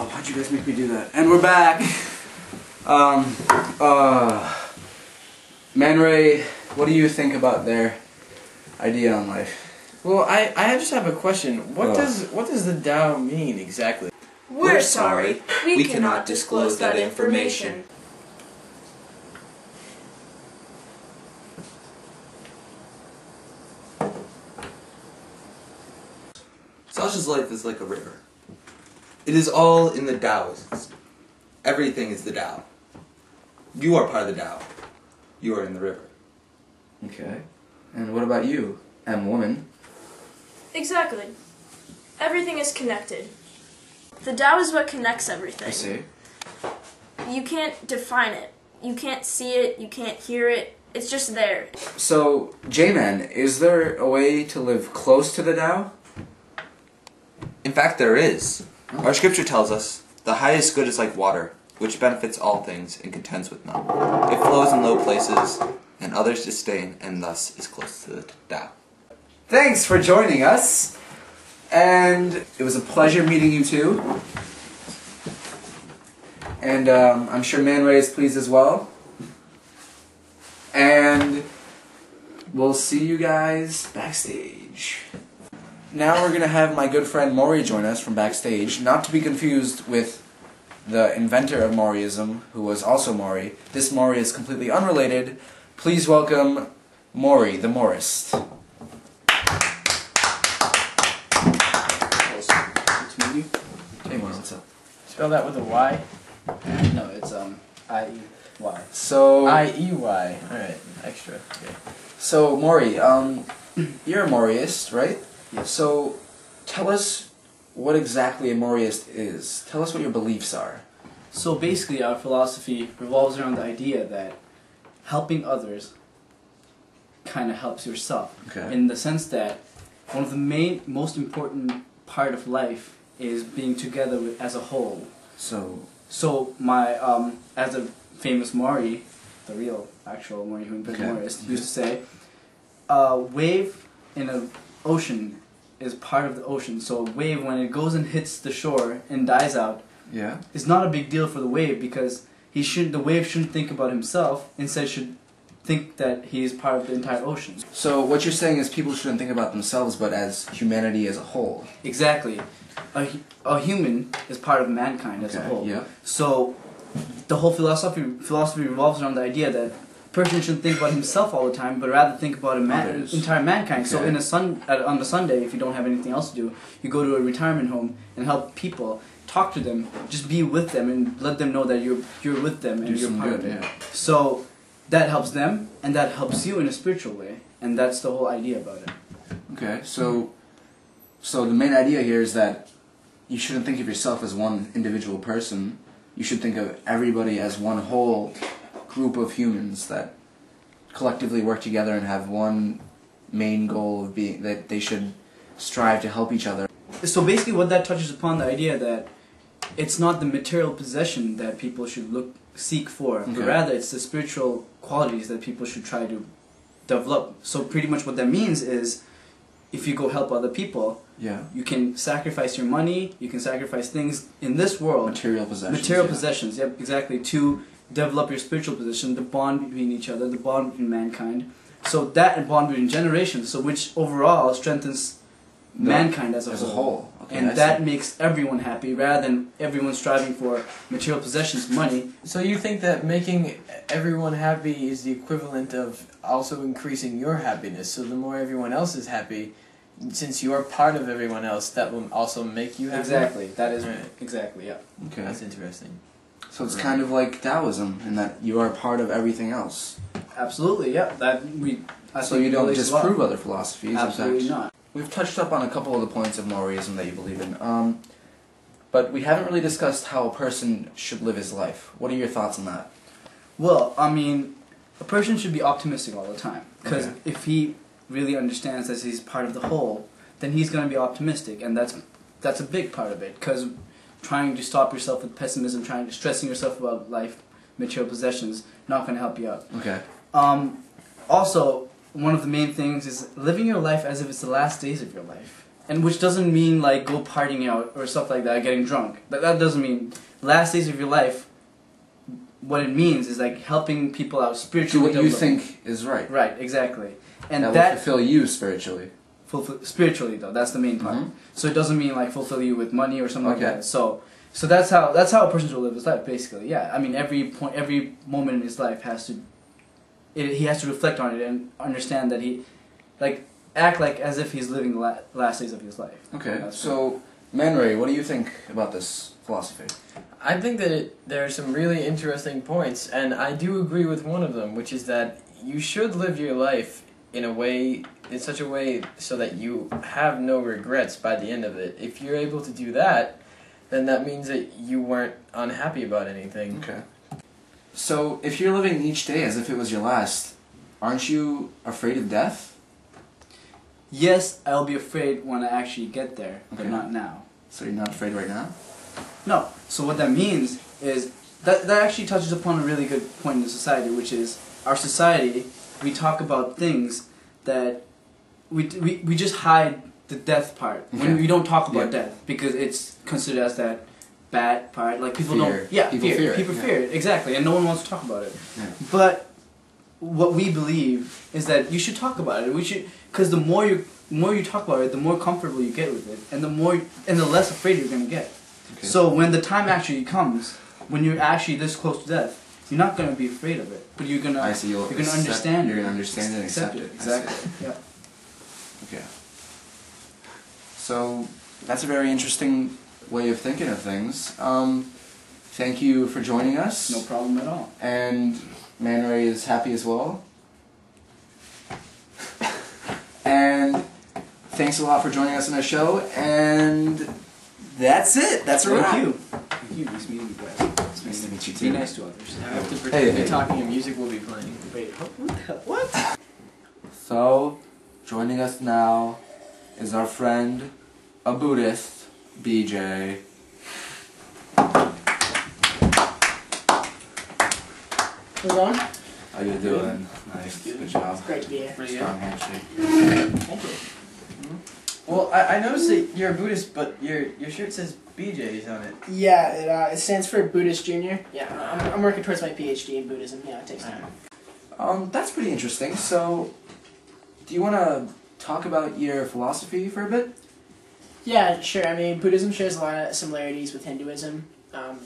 why'd you guys make me do that? And we're back! Man Ray, what do you think about their idea on life? Well, I just have a question. What does the Tao mean exactly? We're sorry. We cannot disclose that information. Sasha's life is like a river. It is all in the Taoists. Everything is the Tao. You are part of the Tao. You are in the river. Okay. And what about you, M woman? Exactly. Everything is connected. The Tao is what connects everything. I see. You can't define it. You can't see it. You can't hear it. It's just there. So, J-Man, is there a way to live close to the Tao? In fact, there is. Our scripture tells us, the highest good is like water, which benefits all things and contends with none. It flows in low places, and others disdain, and thus is close to the Tao. Thanks for joining us, and it was a pleasure meeting you two. And I'm sure Man Ray is pleased as well. And we'll see you guys backstage. Now we're going to have my good friend Maury join us from backstage, not to be confused with the inventor of Mauryism, who was also Maury. This Maury is completely unrelated. Please welcome Maury, the Maurist. Hey, Maury, what's up? Spell that with a Y? No, it's I-E-Y. So, I-E-Y. Alright, extra. Okay. so Maury, you're a Maurist, right? Yes. So, tell us what exactly a Maurist is. Tell us what your beliefs are. So basically our philosophy revolves around the idea that helping others kind of helps yourself. Okay. In the sense that one of the most important part of life is being together as a whole. So my, as a famous Maury, the real actual Maury who invented Maurist, used to say, a wave in an ocean is part of the ocean. So a wave, when it goes and hits the shore and dies out, Yeah. it's not a big deal for the wave because the wave shouldn't think about himself, instead should think that he is part of the entire ocean. So what you're saying is people shouldn't think about themselves, but as humanity as a whole. Exactly. A human is part of mankind as a whole. Yeah. So the whole philosophy revolves around the idea that a person shouldn't think about himself all the time, but rather think about entire mankind. So Okay. on a Sunday, if you don't have anything else to do, you go to a retirement home and help people, talk to them, just be with them, and let them know that you're with them and Do you're some part good, of it. yeah. So that helps them, and that helps you in a spiritual way, and that's the whole idea about it. Okay, so the main idea here is that you shouldn't think of yourself as one individual person. You should think of everybody as one whole group of humans that collectively work together and have one main goal of being that they should strive to help each other. So basically what that touches upon the idea that it's not the material possession that people should seek for, but rather it's the spiritual qualities that people should try to develop. So pretty much what that means is if you go help other people, Yeah. you can sacrifice your money, you can sacrifice things in this world. Material possessions. Material yeah. possessions, yep, exactly, to develop your spiritual position, the bond between each other, the bond between mankind. So that bond between generations, so which overall strengthens mankind as a whole. Okay, And that makes everyone happy, rather than everyone striving for material possessions, money. So you think that making everyone happy is the equivalent of also increasing your happiness, so the more everyone else is happy, since you are part of everyone else, that will also make you happy? Exactly, that is, Right. exactly, yeah. Okay. That's interesting. So it's kind of like Taoism in that you are part of everything else. Absolutely, yeah. So you don't disprove other philosophies. Absolutely in fact. not. We've touched up on a couple of the points of Maurysm that you believe in, but we haven't really discussed how a person should live his life. What are your thoughts on that? Well, I mean, a person should be optimistic all the time, because Okay. if he really understands that he's part of the whole, then he's going to be optimistic, and that's a big part of it, because trying to stop yourself with pessimism, stressing yourself about life, material possessions, not going to help you out. Okay. Also, one of the main things is living your life as if it's the last days of your life. and which doesn't mean like go partying out or stuff like that, getting drunk. That doesn't mean last days of your life. What it means is like helping people out Do spiritually. what you think is right. Right, exactly, and That will that fulfill you spiritually. spiritually though. That's the main part. Mhm. So it doesn't mean like fulfill you with money or something Okay. like that. So that's how a person should live his life, basically. Yeah, I mean every moment in his life he has to reflect on it and understand that he, like, act like as if he's living the last days of his life. Okay. That's So, Man Ray, what do you think about this philosophy? I think that there are some really interesting points, and I do agree with one of them, which is that you should live your life in such a way so that you have no regrets by the end of it. If you're able to do that, then that means that you weren't unhappy about anything. Okay. So, if you're living each day as if it was your last, aren't you afraid of death? Yes, I'll be afraid when I actually get there, but Okay. not now. So you're not afraid right now? No. So what that means is that actually touches upon a really good point in the society, which is our society. We talk about things that we just hide the death part. Okay. When we don't talk about Yeah. death because it's considered as that bad part. Like people Fear. don't. Yeah, People fear it, People yeah. fear it, exactly, and no one wants to talk about it. Yeah. But what we believe is that you should talk about it. We should, because the more you talk about it, the more comfortable you get with it, and the less afraid you're gonna get. Okay. So when the time actually comes, when you're actually this close to death, you're not gonna be afraid of it, but you're gonna I see. you're gonna accept- understand. You're gonna understand it and accept it. I see. Exactly. Yeah. Okay. So that's a very interesting way of thinking of things. Thank you for joining us. No problem at all. And Man Ray is happy as well. And thanks a lot for joining us on our show. And that's it. That's a wrap. Thank you. Thank you. Nice meeting you guys. It's nice to meet you Be too. nice to others. I have to Hey, pretend to hey. be talking and music will be playing. Wait, what the hell? What? So, joining us now is our friend, a Buddhist, BJ. How's it going? How you doing? Nice. Good job. It's great to be here. Pretty good. Strong handshake. Thank you. Well, I noticed that you're a Buddhist, but your shirt says BJ's on it. Yeah, it stands for Buddhist Junior. Yeah, I'm working towards my PhD in Buddhism. Yeah, it takes time. That's pretty interesting. So, do you want to talk about your philosophy for a bit? Yeah, sure. I mean, Buddhism shares a lot of similarities with Hinduism.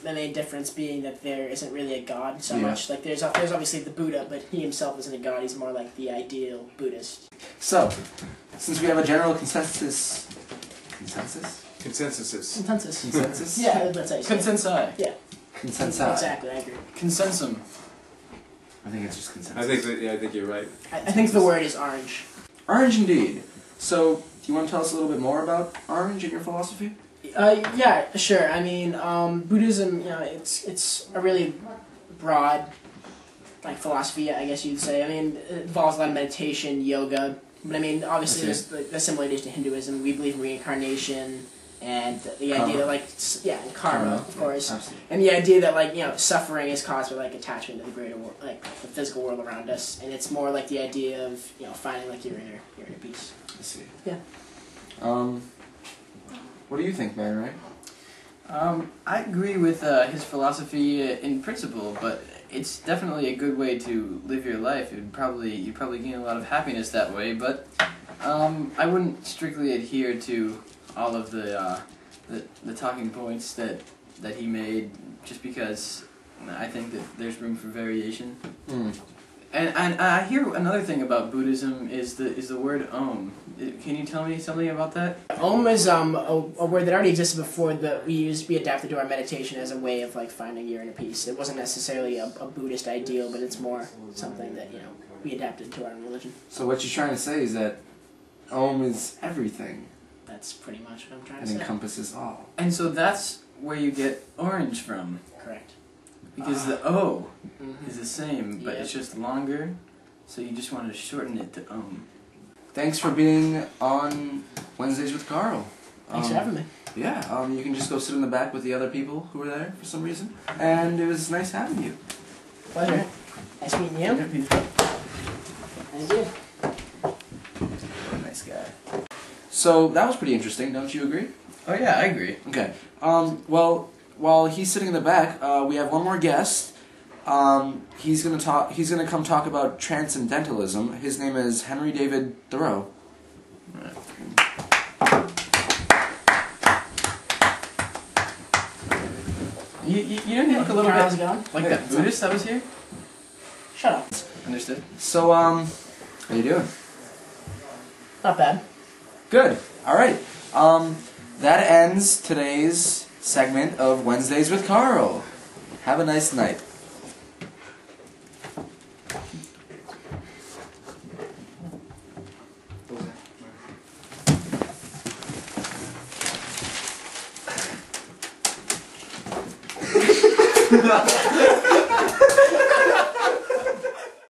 The main difference being that there isn't really a god so Yeah. much. Like, there's obviously the Buddha, but he himself isn't a god. He's more like the ideal Buddhist. So, since we have a general consensus... Consensus? Consensuses. Consensus. Yeah, that's how you say it. Consensi. Yeah, Consensus. exactly. I agree. Consensum. I think it's just consensus. I think you're right. I think the word is orange. Orange indeed. So, do you want to tell us a little bit more about orange and your philosophy? Yeah, sure. I mean, Buddhism, it's a really broad, like, philosophy, I guess you'd say. I mean, it involves a lot of meditation, yoga, but I mean, obviously I see. there's the similarities to Hinduism. We believe in reincarnation, and the idea that, like, and karma, of course. Absolutely. And the idea that, like, suffering is caused by, like, attachment to the greater world, like, the physical world around us, and it's more like the idea of, finding, like, your inner peace. I see. Yeah. What do you think, Man Ray? I agree with his philosophy in principle, but it's definitely a good way to live your life. You'd probably gain a lot of happiness that way, but I wouldn't strictly adhere to all of the talking points that he made, just because I think that there's room for variation. And I hear another thing about Buddhism is the word Om. Can you tell me something about that? Om is a word that already existed before that we adapted to our meditation as a way of, like, finding your inner peace. It wasn't necessarily a Buddhist ideal, but it's more something that we adapted to our own religion. So what you're trying to say is that Om is everything That's pretty much what I'm trying to and say. encompasses all. And so that's where you get orange from, Correct. because the O Mhm. is the same, but Yep. it's just longer, so you just want to shorten it to Om. Thanks for being on Wednesdays with Carl. Thanks for having me. Yeah, you can just go sit in the back with the other people who were there for some reason. And it was nice having you. Pleasure. Nice meeting you. Thank you. Nice guy. So that was pretty interesting, don't you agree? Oh yeah, I agree. Okay. Well, while he's sitting in the back, we have one more guest. He's gonna talk. He's gonna come talk about transcendentalism. His name is Henry David Thoreau. You don't look a little How's it bit going? like that Buddhist that was here. Shut up. Understood. So, how you doing? Not bad. Good. All right. That ends today's segment of Wednesdays with Carl. Have a nice night. Ha